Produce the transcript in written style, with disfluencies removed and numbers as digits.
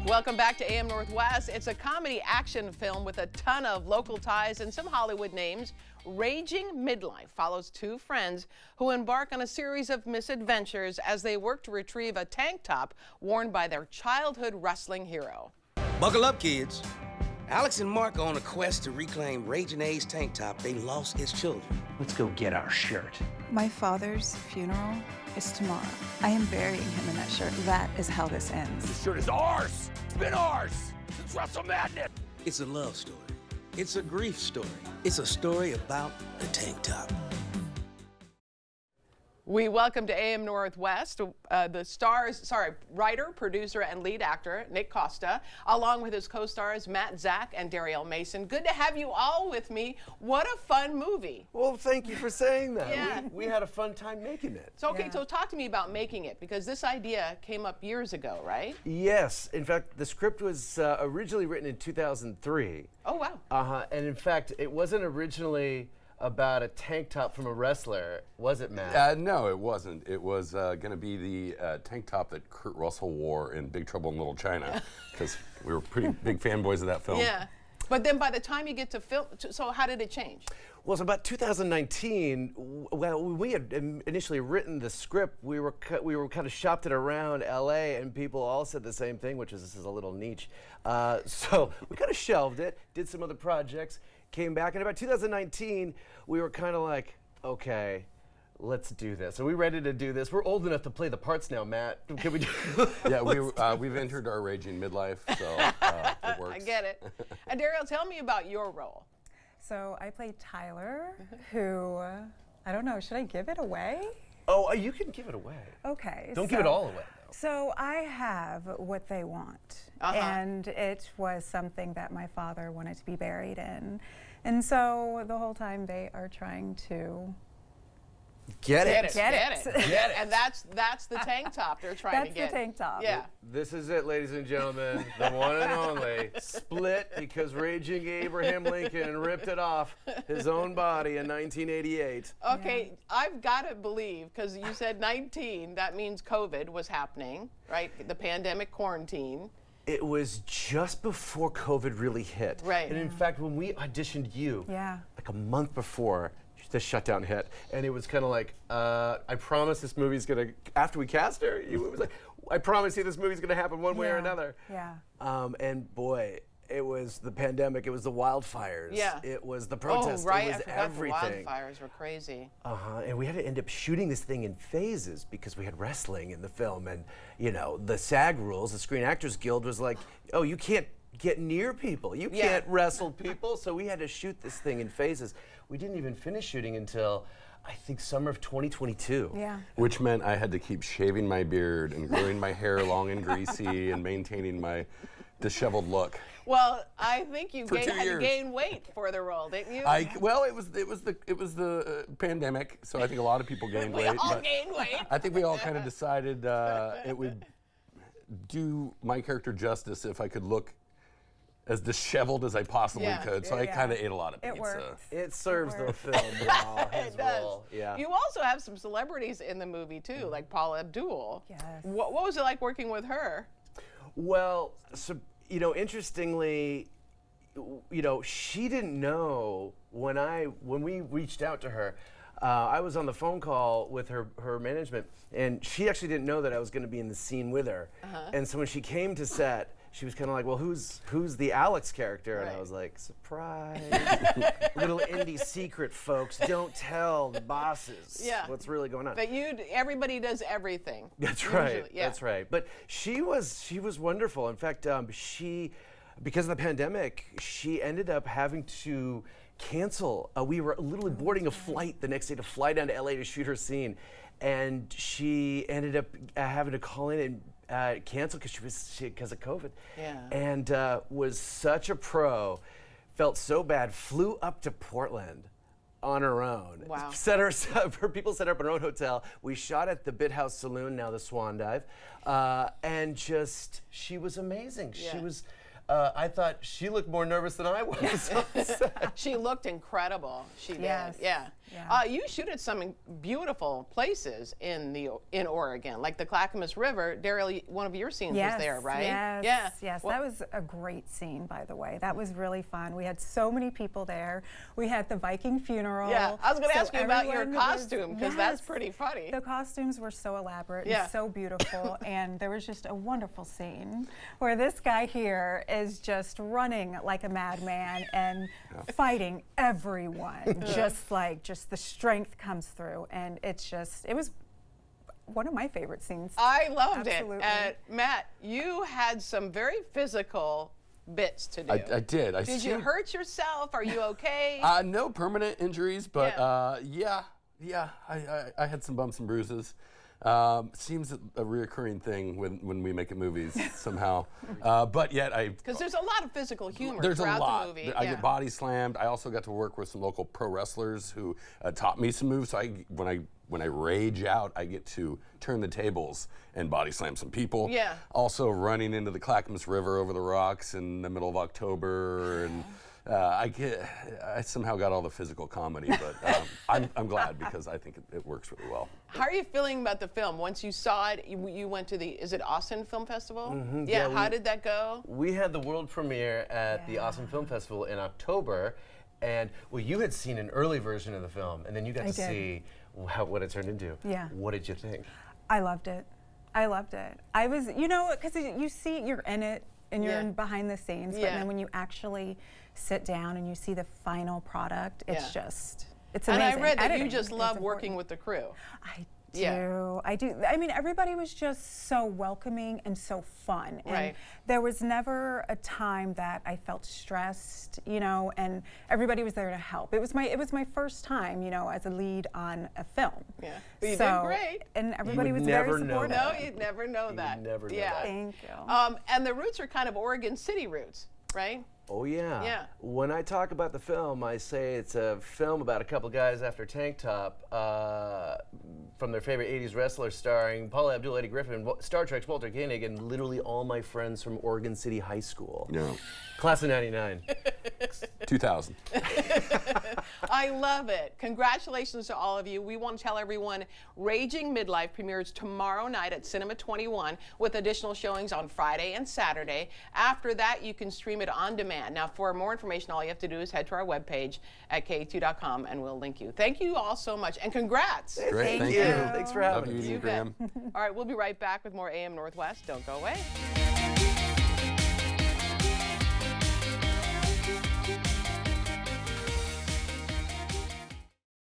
Welcome back to AM Northwest. It's a comedy action film with a ton of local ties and some Hollywood names. Raging Midlife follows two friends who embark on a series of misadventures as they work to retrieve a tank top worn by their childhood wrestling hero. Buckle up, kids. Alex and Mark are on a quest to reclaim Raging A's tank top they lost as children. Let's go get our shirt. My father's funeral is tomorrow. I am burying him in that shirt. That is how this ends. This shirt is ours. It's been ours since Wrestle Madness. It's a love story. It's a grief story. It's a story about the tank top. We welcome to AM Northwest writer, producer, and lead actor Nic Costa, along with his co-stars Zak and Darielle Mason. Good to have you all with me. What a fun movie. Well, thank you for saying that. Yeah. We had a fun time making it. So, okay, so talk to me about making it, because this idea came up years ago, right? Yes. In fact, the script was originally written in 2003. Oh, wow. And in fact, it wasn't originally about a tank top from a wrestler, was it, Matt? No, it wasn't. It was going to be the tank top that Kurt Russell wore in Big Trouble in Little China, because we were pretty big fanboys of that film. Yeah. But then by the time you get to film, so how did it change? Well, it's about 2019. Well, when we had initially written the script, we were kind of shopped it around LA, and people all said the same thing, which is this is a little niche. So we kind of shelved it, did some other projects, came back, and about 2019, we were kind of like, okay, let's do this. Are we ready to do this? We're old enough to play the parts now, Matt. Can we do Yeah, we've entered our raging midlife, so it works. I get it. And Darielle, tell me about your role. So I play Tyler, who, I don't know, should I give it away? Oh, you can give it away. Okay. Don't give it all away, though. So I have what they want, and it was something that my father wanted to be buried in. And so the whole time they are trying to Get it. And that's the tank top they're trying to get. That's the tank top. Yeah. This is it, ladies and gentlemen, the one and only. Split because Raging Abraham Lincoln ripped it off his own body in 1988. Okay, I've got to believe, because you said 19, that means COVID was happening, right? The pandemic quarantine. It was just before COVID really hit. Right. And in fact, when we auditioned you, Yeah. like a month before, the shutdown hit, and it was kind of like, I promise this movie's gonna, after we cast her, it was like, I promise you this movie's gonna happen one way or another. Yeah. And boy, it was the pandemic, it was the wildfires, it was the protests, oh, right. it was I forgot everything. The wildfires were crazy. And we had to end up shooting this thing in phases because we had wrestling in the film, and you know, the SAG rules, the Screen Actors Guild was like, oh, you can't get near people. You can't wrestle people. So we had to shoot this thing in phases. We didn't even finish shooting until, I think, summer of 2022. Yeah. Which meant I had to keep shaving my beard and growing my hair long and greasy and maintaining my disheveled look. Well, I think you For 2 had to years. gain weight for the role, didn't you? Well, it was the pandemic, so I think a lot of people gained we weight. all but gained weight. I think we all kind of decided it would do my character justice if I could look as disheveled as I possibly could. So I kind of ate a lot of pizza. It worked. It serves the film well, his role. Yeah. You also have some celebrities in the movie too, like Paula Abdul. Yes. What was it like working with her? Well, so, you know, interestingly, you know, she didn't know when we reached out to her. I was on the phone call with her management, and she actually didn't know that I was going to be in the scene with her. And so when she came to set, she was kind of like, well, who's the Alex character? And I was like, surprise. Little indie secret, folks. Don't tell the bosses what's really going on. But everybody does everything. That's usually. right. Yeah. That's right. But she was wonderful. In fact, because of the pandemic, she ended up having to cancel. We were literally boarding a flight the next day to fly down to LA to shoot her scene, and she ended up having to call in and cancel because of COVID. Yeah. And was such a pro, felt so bad, flew up to Portland on her own. Wow. Her people set up her own hotel. We shot at the Bit House Saloon, now the Swan Dive, and she was amazing. Yeah. She was I thought she looked more nervous than I was. She looked incredible. She did. Yes. Yeah. Yeah. You shoot at some beautiful places in Oregon, like the Clackamas River. Daryl, one of your scenes was there, right? Yes, Yeah. yes. Well, that was a great scene, by the way. That was really fun. We had so many people there. We had the Viking funeral. yeah, I was going to so ask you about your everyone costume, because that's yes. pretty funny. The costumes were so elaborate Yeah. and so beautiful, and there was just a wonderful scene where this guy here is just running like a madman and fighting everyone, just the strength comes through, and it was one of my favorite scenes. I loved Absolutely. it. Matt, you had some very physical bits to do. I did. Did you hurt yourself? Are you okay? No permanent injuries, but I had some bumps and bruises. Seems a reoccurring thing when we make movies somehow. But yet because there's a lot of physical humor there's throughout a lot. the movie. I get body slammed. I also got to work with some local pro wrestlers who taught me some moves. So when I rage out, I get to turn the tables and body slam some people. Yeah. Also running into the Clackamas River over the rocks in the middle of October, and I somehow got all the physical comedy, but I'm glad because I think it works really well. How are you feeling about the film? Once you saw it, you went to is it Austin Film Festival? Mm-hmm. Yeah, how did that go? We had the world premiere at the Austin Film Festival in October, and you had seen an early version of the film, and then you got to see what it turned into. Yeah. What did you think? I loved it. I was, because you're in it and you're in behind the scenes, but then when you actually sit down and you see the final product, it's it's amazing. And I read that Editing you just is love working important. with the crew. I do. I do. I mean, everybody was just so welcoming and so fun. And Right. there was never a time that I felt stressed, and everybody was there to help. It was my first time, as a lead on a film. Yeah. But you did great. And everybody was never very know supportive. No, you'd never know that. would never know yeah. that. Thank you. And the roots are kind of Oregon City roots, right? Oh yeah. Yeah. When I talk about the film, I say it's a film about a couple guys after tank top from their favorite 80s wrestler, starring Paula Abdul, Eddie Griffin, Star Trek's Walter Koenig, and literally all my friends from Oregon City High School. Yeah. Class of 99. 2000. I love it. Congratulations to all of you. We want to tell everyone Raging Midlife premieres tomorrow night at Cinema 21 with additional showings on Friday and Saturday. After that, you can stream it on demand. Now, for more information, all you have to do is head to our webpage at k2.com and we'll link you. Thank you all so much, and congrats. Great. Thank you. Thanks for having Love us. you, You bet. Graham. All right, we'll be right back with more AM Northwest. Don't go away.